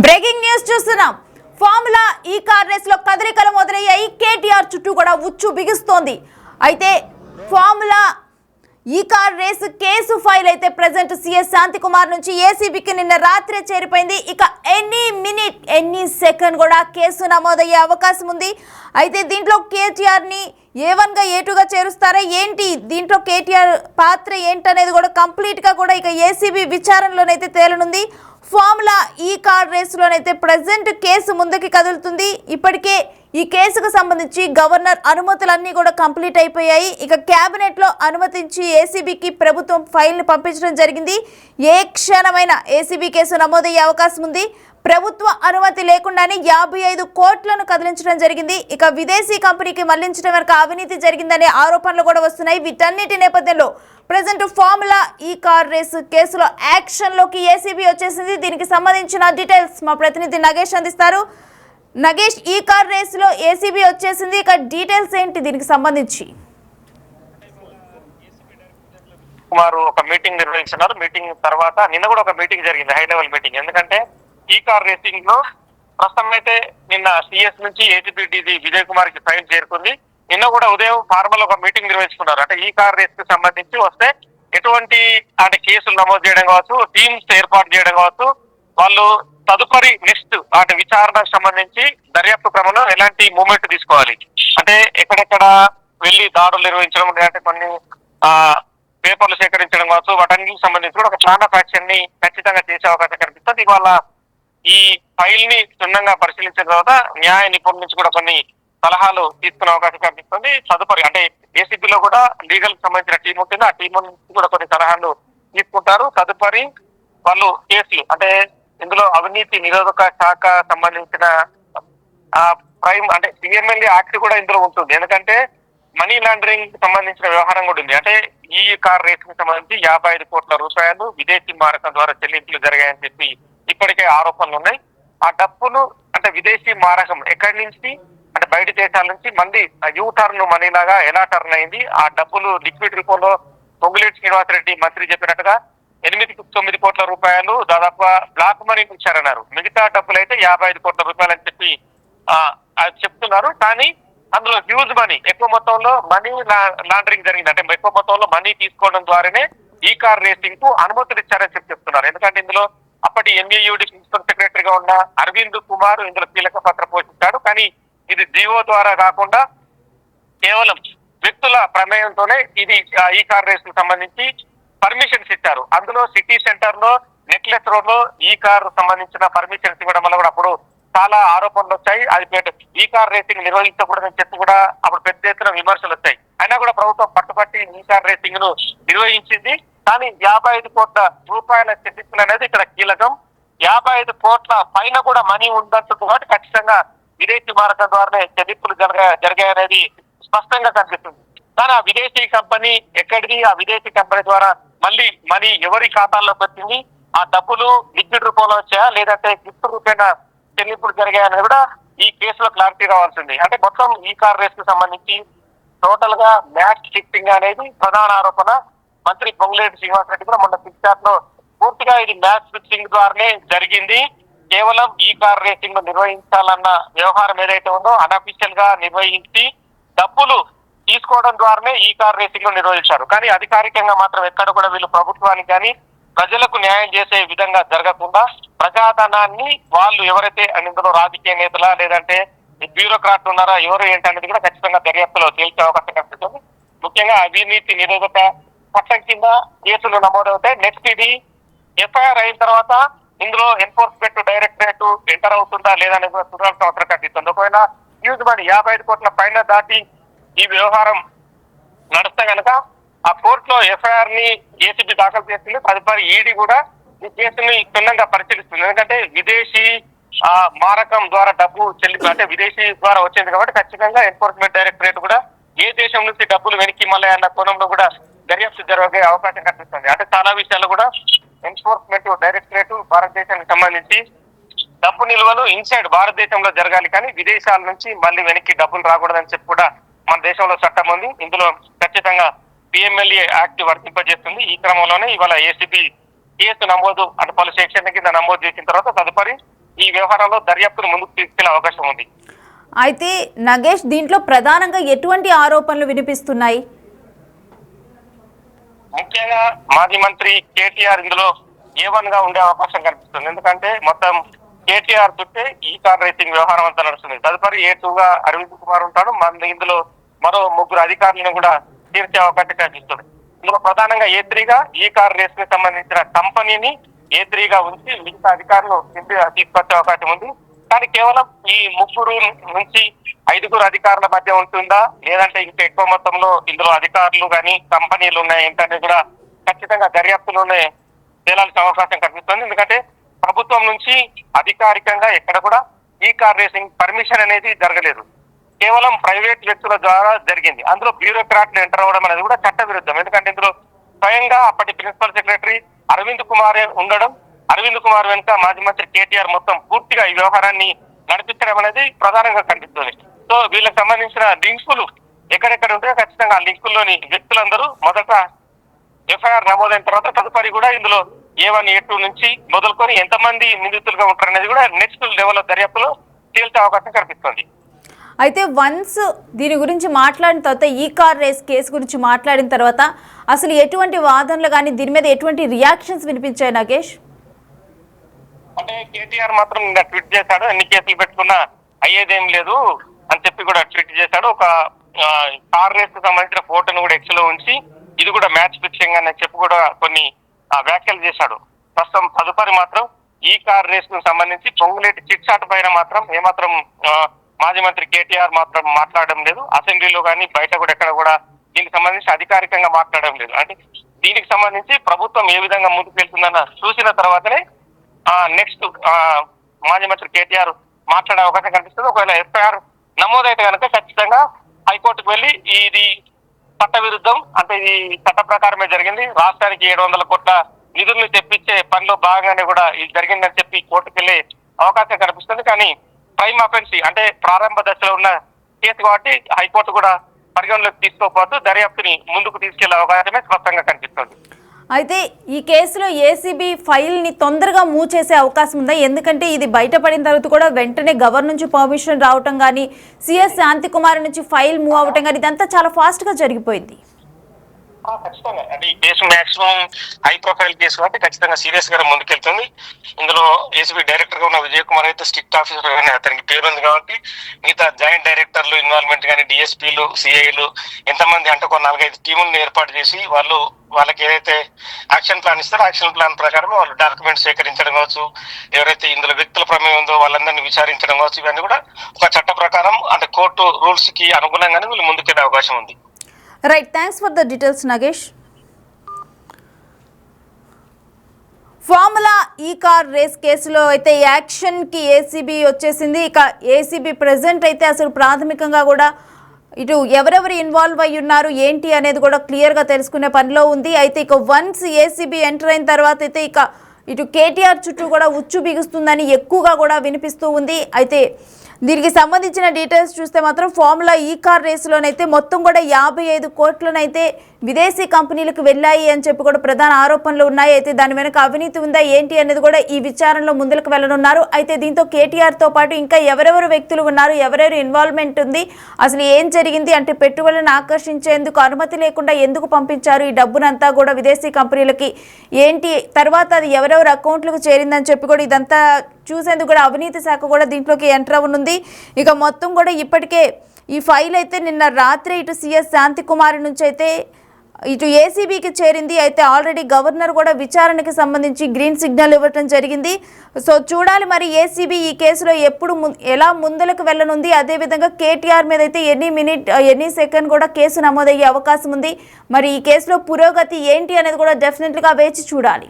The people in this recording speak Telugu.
బ్రేకింగ్ న్యూస్ చూస్తున్నాం. ఫార్ములా ఈ కార్ రేస్ లో కదలికలు మొదలయ్యాయి. కేటీఆర్ చుట్టూ కూడా ఉచ్చు బిగుస్తోంది. అయితే ఫార్ములా ఈ కార్ రేసు కేసు ఫైల్ అయితే ప్రెజెంట్ సీఎస్ శాంతికుమార్ నుంచి ఏసీబీకి నిన్న రాత్రే చేరిపోయింది. ఇక ఎనీ మినిట్ ఎనీ సెకండ్ కూడా కేసు నమోదయ్యే అవకాశం ఉంది. అయితే దీంట్లో కేటీఆర్ని A1గా A2గా చేరుస్తారా ఏంటి, దీంట్లో కేటీఆర్ పాత్ర ఏంటనేది కూడా కంప్లీట్గా కూడా ఇక ఏసీబీ విచారణలోనైతే తేలనుంది. ఫార్ములా ఈ కార్ రేసులోనైతే ప్రజెంట్ కేసు ముందుకి కదులుతుంది. ఇప్పటికే ఈ కేసుకు సంబంధించి గవర్నర్ అనుమతులన్నీ కూడా కంప్లీట్ అయిపోయాయి. ఇక క్యాబినెట్లో అనుమతించి ఏసీబీకి ప్రభుత్వం ఫైల్ని పంపించడం జరిగింది. ఏ క్షణమైన ఏసీబీ కేసు నమోదయ్యే అవకాశం ఉంది. ప్రభుత్వ అనుమతి లేకుండానే 55 కోట్లను కదిలించడం జరిగింది. ఇక విదేశీ కంపెనీకి మళ్లించడం వరకు అవినీతి జరిగిందనే ఆరోపణలు కూడా వస్తున్నాయి. వీటన్నిటి నేపథ్యంలో ప్రజెంట్ ఫార్ములా ఈ కార్ రేసు కేసులో యాక్షన్లోకి ఏసీబీ వచ్చేసింది. దీనికి సంబంధించిన డీటెయిల్స్ మా ప్రతినిధి నగేష్ అందిస్తారు. నగేష్, ఈ కార్ రేసులో ఏసీబీ వచ్చేసింది, ఇక డీటెయిల్స్ ఏంటి దీనికి సంబంధించి? కుమారు ఒక మీటింగ్ నిర్వహించున్నారు. మీటింగ్ తర్వాత నిన్న కూడా ఒక మీటింగ్ జరిగింది, హై లెవెల్ మీటింగ్. ఎందుకంటే ఈ కార్ రేసింగ్ లో ప్రస్తుతం అయితే నిన్న సిఎస్ నుంచి ఏసీబీ డీజీ విజయ్ కుమార్ కి ఫైల్ చేరుకుంది. నిన్న కూడా ఉదయం ఫార్మల్ ఒక మీటింగ్ నిర్వహించుకున్నారు. అంటే ఈ కార్ రేస్ కి సంబంధించి వస్తే ఎటువంటి అంటే కేసులు నమోదు చేయడం కావచ్చు, టీమ్స్ ఏర్పాటు చేయడం కావచ్చు, వాళ్ళు తదుపరి నెక్స్ట్ అంటే విచారణకు సంబంధించి దర్యాప్తు క్రమంలో ఎలాంటి మూమెంట్ తీసుకోవాలి, అంటే ఎక్కడెక్కడ వెళ్లి దాడులు నిర్వహించడం, లేదంటే కొన్ని పేపర్లు సేకరించడం కావచ్చు, వాటన్నిటికి సంబంధించి కూడా ఒక చాలా ఫ్యాక్షన్ ని ఖచ్చితంగా చేసే అవకాశం కనిపిస్తుంది. ఇవాళ ఈ ఫైల్ ని క్షుణ్ణంగా పరిశీలించిన తర్వాత న్యాయ నిపుణుల నుంచి కూడా కొన్ని సలహాలు తీసుకునే అవకాశం కనిపిస్తుంది. తదుపరి అంటే ఏసీబీలో కూడా లీగల్ కి సంబంధించిన టీం ఉంటుంది, ఆ టీం నుంచి కూడా కొన్ని సలహాలు తీసుకుంటారు. తదుపరి వాళ్ళు కేసులు అంటే ఇందులో అవినీతి నిరోధక శాఖ సంబంధించిన ప్రైమ్ అంటే పిఎంఎల్ఏ యాక్ట్ కూడా ఇందులో ఉంటుంది. ఎందుకంటే మనీ లాండరింగ్ సంబంధించిన వ్యవహారం కూడా ఉంది. అంటే ఈ కార్ రేస్ కి సంబంధించి 55 కోట్ల రూపాయలు విదేశీ మారకం ద్వారా చెల్లింపులు జరిగాయని చెప్పి ఇప్పటికే ఆరోపణలు ఉన్నాయి. ఆ డబ్బులు అంటే విదేశీ మారకం ఎక్కడి నుంచి అంటే బయట దేశాల నుంచి మళ్ళీ యూ టర్న్ మనీ లాగా ఎలా టర్న్ అయింది, ఆ డబ్బులు లిక్విడ్ రూపంలో పొంగులేటి శ్రీనివాసరెడ్డి మంత్రి చెప్పినట్టుగా 8-9 కోట్ల రూపాయలు దాదాపుగా బ్లాక్ మనీ ఇచ్చారన్నారు. మిగతా డబ్బులు అయితే 55 కోట్ల రూపాయలు అని చెప్పి చెప్తున్నారు. కానీ అందులో హ్యూజ్ మనీ, ఎక్కువ మొత్తంలో మనీ లాండరింగ్ జరిగింది. అంటే ఎక్కువ మొత్తంలో మనీ తీసుకోవడం ద్వారానే ఈ కార్ రేసింగ్ కు అనుమతులు ఇచ్చారని చెప్పి చెప్తున్నారు. ఎందుకంటే ఇందులో అప్పటి ఎంఏయుడి ప్రిన్సిపల్ సెక్రటరీగా ఉన్న అరవింద్ కుమార్ ఇందులో కీలక పాత్ర పోషించాడు. కానీ ఇది జీవో ద్వారా కాకుండా కేవలం వ్యక్తుల ప్రమేయంతోనే ఇది ఈ కార్ రేస్ కు సంబంధించి పర్మిషన్స్ ఇచ్చారు. అందులో సిటీ సెంటర్ లో నెక్లెస్ రోడ్ లో ఈ కార్ సంబంధించిన పర్మిషన్స్ ఇవ్వడం వల్ల కూడా అప్పుడు చాలా ఆరోపణలు వచ్చాయి. అది ఈ కార్ రేసింగ్ నిర్వహించకూడదని చెప్పి కూడా అప్పుడు పెద్ద ఎత్తున విమర్శలు వచ్చాయి. అయినా కూడా ప్రభుత్వం పట్టుబట్టి ఈ కార్ రేసింగ్ ను నిర్వహించింది. కానీ 55 కోట్ల రూపాయల చెల్లింపులు అనేది ఇక్కడ కీలకం. 55 కోట్ల పైన కూడా మనీ ఉందంటుంది కాబట్టి ఖచ్చితంగా విదేశీ మారకం ద్వారానే చెల్లింపులు జరిగాయనేది స్పష్టంగా కనిపిస్తుంది. కానీ ఆ విదేశీ కంపెనీ ఎక్కడిది, ఆ విదేశీ కంపెనీ ద్వారా మళ్ళీ మనీ ఎవరి ఖాతాల్లోకి వచ్చింది, ఆ డబ్బులు లిక్విడ్ రూపంలో వచ్చాయా లేదంటే గిఫ్ట్ రూపేణ చెల్లింపులు జరిగాయని కూడా ఈ కేసులో క్లారిటీ రావాల్సింది. అంటే మొత్తం ఈ కార్ రేస్ కు సంబంధించి టోటల్ గా మ్యాచ్ ఫిక్సింగ్ అనేది ప్రధాన ఆరోపణ. మంత్రి పొంగులేటి శ్రీనివాసరెడ్డి కూడా మొన్న పిక్చాట్ లో పూర్తిగా ఇది మ్యాచ్ ఫిక్సింగ్ ద్వారానే జరిగింది. కేవలం ఈ కార్ రేసింగ్ ను నిర్వహించాలన్న వ్యవహారం ఏదైతే ఉందో అన్అఫీషియల్ గా నిర్వహించి డబ్బులు తీసుకోవడం ద్వారానే ఈ కార్ రేసింగ్ ను నిర్వహించారు. కానీ అధికారికంగా మాత్రం ఎక్కడ కూడా వీళ్ళు ప్రభుత్వానికి కానీ ప్రజలకు న్యాయం చేసే విధంగా జరగకుండా ప్రజాధనాన్ని వాళ్ళు ఎవరైతే ఇందులో రాజకీయ నేతల లేదంటే బ్యూరోక్రాట్ ఉన్నారా ఎవరు ఏంటనేది కూడా ఖచ్చితంగా దర్యాప్తులో తేల్చే అవకాశం కనిపిస్తుంది. ముఖ్యంగా అవినీతి నిరోధక చట్టం కింద కేసులు నమోదవుతాయి. నెక్స్ట్ ఇది ఎఫ్ఐఆర్ అయిన తర్వాత ఇందులో ఎన్ఫోర్స్మెంట్ డైరెక్టరేట్ ఎంటర్ అవుతుందా లేదనేది కూడా చూడాల్సిన అవసరం కనిపిస్తుంది. ఒకవేళ హ్యూజ్ మనీ 55 కోట్ల పైన దాటి ఈ వ్యవహారం నడిస్తే కనుక ఆ కోర్టులో ఎఫ్ఐఆర్ ని ఏసీబీ దాఖలు చేస్తుంది. తదుపరి ఈడీ కూడా ఈ కేసుని క్షుణ్ణంగా పరిశీలిస్తుంది. ఎందుకంటే విదేశీ మారకం ద్వారా డబ్బు చెల్లింపు అంటే విదేశీ ద్వారా వచ్చింది కాబట్టి ఖచ్చితంగా ఎన్ఫోర్స్మెంట్ డైరెక్టరేట్ కూడా ఏ దేశం నుంచి డబ్బులు వెనక్కి మళ్ళీ అన్న కోణంలో కూడా దర్యాప్తు జరిగే అవకాశం కనిపిస్తుంది. అంటే చాలా విషయాలు కూడా ఎన్ఫోర్స్మెంట్ డైరెక్టరేట్ భారతదేశానికి సంబంధించి డబ్బు నిల్వలు ఇన్సైడ్ భారతదేశంలో జరగాలి, కానీ విదేశాల నుంచి మళ్ళీ వెనక్కి డబ్బులు రాకూడదని చెప్పి కూడా మన దేశంలో చట్టం ఉంది. ఇందులో ఖచ్చితంగా పిఎంఎల్ఏ యాక్ట్ వర్తింపజేస్తుంది. ఈ క్రమంలోనే ఇవాళ ఏసీబీ కేసు నమోదు అంటే పలు సెక్షన్ల కింద నమోదు చేసిన తర్వాత తదుపరి ఈ వ్యవహారంలో దర్యాప్తును ముందుకు తీసుకెళ్లే అవకాశం ఉంది. అయితే నగేష్, దీంట్లో ప్రధానంగా ఎటువంటి ఆరోపణలు వినిపిస్తున్నాయి? ముఖ్యంగా మాజీ మంత్రి కేటీఆర్ ఇందులో A1 గా ఉండే అవకాశం కనిపిస్తుంది. ఎందుకంటే మొత్తం కేటీఆర్ చుట్టే ఈ కార్ రేసింగ్ వ్యవహారం అంతా నడుస్తుంది. తదుపరి A2 గా అరవింద్ కుమార్ ఉంటాడు. ఇందులో మరో 3 అధికారులను కూడా తీర్చే అవకాశం కనిపిస్తుంది. ఇందులో ప్రధానంగా A3 గా ఈ కార్ రేస్ కి సంబంధించిన కంపెనీని A3 గా ఉంచి మిగతా అధికారులు తీసుకొచ్చే అవకాశం ఉంది. కానీ కేవలం ఈ 3 నుంచి 5 అధికారుల మధ్య ఉంటుందా, లేదంటే ఇంకా ఎక్కువ మొత్తంలో ఇందులో అధికారులు కానీ కంపెనీలు ఉన్నాయి ఏంటనేది కూడా ఖచ్చితంగా దర్యాప్తులోనే తేలాల్సిన అవకాశం కనిపిస్తుంది. ఎందుకంటే ప్రభుత్వం నుంచి అధికారికంగా ఎక్కడ కూడా ఈ కార్ రేసింగ్ పర్మిషన్ అనేది జరగలేదు. కేవలం ప్రైవేట్ వ్యక్తుల ద్వారా జరిగింది. అందులో బ్యూరోక్రాట్లు ఎంటర్ అవ్వడం అనేది కూడా చట్ట విరుద్ధం. ఎందుకంటే ఇందులో స్వయంగా అప్పటి ప్రిన్సిపల్ సెక్రటరీ అరవింద్ కుమారే ఉండడం, అరవింద్ కుమార్ వెనుక మాజీ మంత్రి కేటీఆర్ మొత్తం పూర్తిగా ఈ వ్యవహారాన్ని నడిపించడం అనేది ప్రధానంగా కనిపిస్తుంది. సో వీళ్ళకి సంబంధించిన లింకులు ఎక్కడెక్కడ ఉంటే ఖచ్చితంగా ఆ లింకుల్లోని వ్యక్తులందరూ మొదట ఎఫ్ఐఆర్ నమోదైన తర్వాత తదుపరి కూడా ఇందులో A1, A2 నుంచి మొదలుకొని ఎంతమంది నిందితులుగా ఉంటారనేది కూడా నెక్స్ట్ లెవెల్ దర్యాప్తులో తేల్చే అవకాశం కనిపిస్తుంది. అయితే వన్స్ దీని గురించి మాట్లాడిన తర్వాత, ఈ కార్ రేస్ కేసు గురించి మాట్లాడిన తర్వాత అసలు ఎటువంటి వాదనలు కానీ దీని మీద ఎటువంటి రియాక్షన్స్ వినిపించాయి నగేష్? అంటే కేటీఆర్ మాత్రం నిన్న ట్వీట్ చేశాడు, ఎన్ని కేసులు పెట్టుకున్నా అయ్యేదేం లేదు అని చెప్పి కూడా ట్వీట్ చేశాడు. ఒక కార్ రేస్ కు సంబంధించిన ఫోటోను కూడా ఎక్స్ లో ఉంచి ఇది కూడా మ్యాచ్ ఫిక్సింగ్ అని చెప్పి కూడా కొన్ని వ్యాఖ్యలు చేశాడు. ప్రస్తుతం తదుపరి మాత్రం ఈ కార్ రేస్ కు సంబంధించి పొంగులేటి చిట్ చాట్ పైన మాత్రం ఏమాత్రం మాజీ మంత్రి కేటీఆర్ మాత్రం మాట్లాడడం లేదు. అసెంబ్లీలో కానీ బయట కూడా ఎక్కడ కూడా దీనికి సంబంధించి అధికారికంగా మాట్లాడడం లేదు. అంటే దీనికి సంబంధించి ప్రభుత్వం ఏ విధంగా ముందుకు వెళ్తుందన్న చూసిన తర్వాతనే నెక్స్ట్ మాజీ మంత్రి కేటీఆర్ మాట్లాడే అవకాశం కనిపిస్తుంది. ఒకవేళ ఎఫ్ఐఆర్ నమోదైతే కనుక ఖచ్చితంగా హైకోర్టుకు వెళ్లి ఇది చట్ట విరుద్ధం, అంటే ఇది చట్ట ప్రకారమే జరిగింది, రాష్ట్రానికి 700 కోట్ల నిధులను తెప్పించే పనిలో భాగంగానే కూడా ఇది జరిగిందని చెప్పి కోర్టుకు వెళ్లే అవకాశం కనిపిస్తుంది. కానీ ప్రైమ్ అఫెన్స్ అంటే ప్రారంభ దశలో ఉన్న కేసు కాబట్టి హైకోర్టు కూడా పరిగణలోకి తీసుకోకపోతే దర్యాప్తుని ముందుకు తీసుకెళ్లే అవకాశమే స్పష్టంగా కనిపిస్తుంది. అయితే ఈ కేసులో ఏసీబీ ఫైల్ని తొందరగా మూవ్ చేసే అవకాశం ఉందా? ఎందుకంటే ఇది బయటపడిన తర్వాత కూడా వెంటనే గవర్నర్ నుంచి పర్మిషన్ రావటం కానీ, సిఎస్ శాంతికుమార్ నుంచి ఫైల్ మూవ్ అవటం కానీ ఇదంతా చాలా ఫాస్ట్గా జరిగిపోయింది. ఖచ్చితంగా అంటే ఈ case maximum high profile case కాబట్టి ఖచ్చితంగా సీరియస్ గా ముందుకెళ్తుంది. ఇందులో ఏసీబీ డైరెక్టర్ గా ఉన్న విజయ్ కుమార్ అయితే స్ట్రిక్ట్ ఆఫీసర్ గానీ అతనికి పేరు ఉంది కాబట్టి మిగతా జాయింట్ డైరెక్టర్లు ఇన్వాల్వ్మెంట్ కానీ డిఎస్పీలు సిఐలు ఎంతమంది అంటే ఒక 4-5 టీములను ఏర్పాటు చేసి వాళ్ళకి ఏదైతే యాక్షన్ ప్లాన్ ఇస్తారో యాక్షన్ ప్లాన్ ప్రకారం వాళ్ళు డాక్యుమెంట్స్ సేకరించడం కావచ్చు, ఎవరైతే ఇందులో వ్యక్తుల ప్రమేయం ఉందో వాళ్ళందరినీ విచారించడం కావచ్చు, ఇవన్నీ కూడా ఒక చట్ట ప్రకారం అంటే కోర్టు రూల్స్ కి అనుగుణంగానే వీళ్ళు ముందుకెళ్లే అవకాశం ఉంది. Right, thanks for the details Nagesh. Formula ఈ కార్ రేస్ కేసులో అయితే యాక్షన్కి ఏసీబీ వచ్చేసింది. ఇక ఏసీబీ ప్రెజెంట్ అయితే అసలు ప్రాథమికంగా కూడా ఇటు ఎవరెవరు ఇన్వాల్వ్ అయ్యి ఉన్నారు ఏంటి అనేది కూడా క్లియర్గా తెలుసుకునే పనిలో ఉంది. అయితే ఇక వన్స్ ఏసీబీ ఎంటర్ అయిన తర్వాత అయితే ఇటు కేటీఆర్ చుట్టూ కూడా ఉచ్చు బిగుస్తుందని ఎక్కువగా కూడా వినిపిస్తూ ఉంది. అయితే దీనికి సంబంధించిన డీటెయిల్స్ చూస్తే మాత్రం ఫార్ములా ఈ కార్ రేసులోనైతే మొత్తం కూడా 55 కోట్లనైతే విదేశీ కంపెనీలకు వెళ్ళాయి అని చెప్పి కూడా ప్రధాన ఆరోపణలు ఉన్నాయి. అయితే దాని వెనక అవినీతి ఉందా ఏంటి అనేది కూడా ఈ విచారణలో ముందుకు వెళ్ళనున్నారు. అయితే దీంతో కేటీఆర్తో పాటు ఇంకా ఎవరెవరు వ్యక్తులు ఉన్నారు, ఎవరెవరు ఇన్వాల్వ్మెంట్ ఉంది, అసలు ఏం జరిగింది, అంటే పెట్టుబడులను ఆకర్షించేందుకు అనుమతి లేకుండా ఎందుకు పంపించారు ఈ డబ్బునంతా కూడా విదేశీ కంపెనీలకి ఏంటి, తర్వాత అది ఎవరెవరు అకౌంట్లకు చేరిందని చెప్పి కూడా ఇదంతా చూసేందుకు కూడా అవినీతి శాఖ కూడా దీంట్లోకి ఎంటర్ అవ్వనుంది. ఇక మొత్తం కూడా ఇప్పటికే ఈ ఫైల్ అయితే నిన్న రాత్రి ఇటు సిఎస్ శాంతికుమార్ నుంచి అయితే ఇటు ఏసీబీకి చేరింది. అయితే ఆల్రెడీ గవర్నర్ కూడా విచారణకి సంబంధించి గ్రీన్ సిగ్నల్ ఇవ్వటం జరిగింది. సో చూడాలి మరి ఏసీబీ ఈ కేసులో ఎప్పుడు ఎలా ముందులకు వెళ్ళనుంది. అదేవిధంగా కేటీఆర్ మీద అయితే ఎనీ సెకండ్ కూడా కేసు నమోదయ్యే అవకాశం ఉంది. మరి ఈ కేసులో పురోగతి ఏంటి అనేది కూడా డెఫినెట్గా వేచి చూడాలి.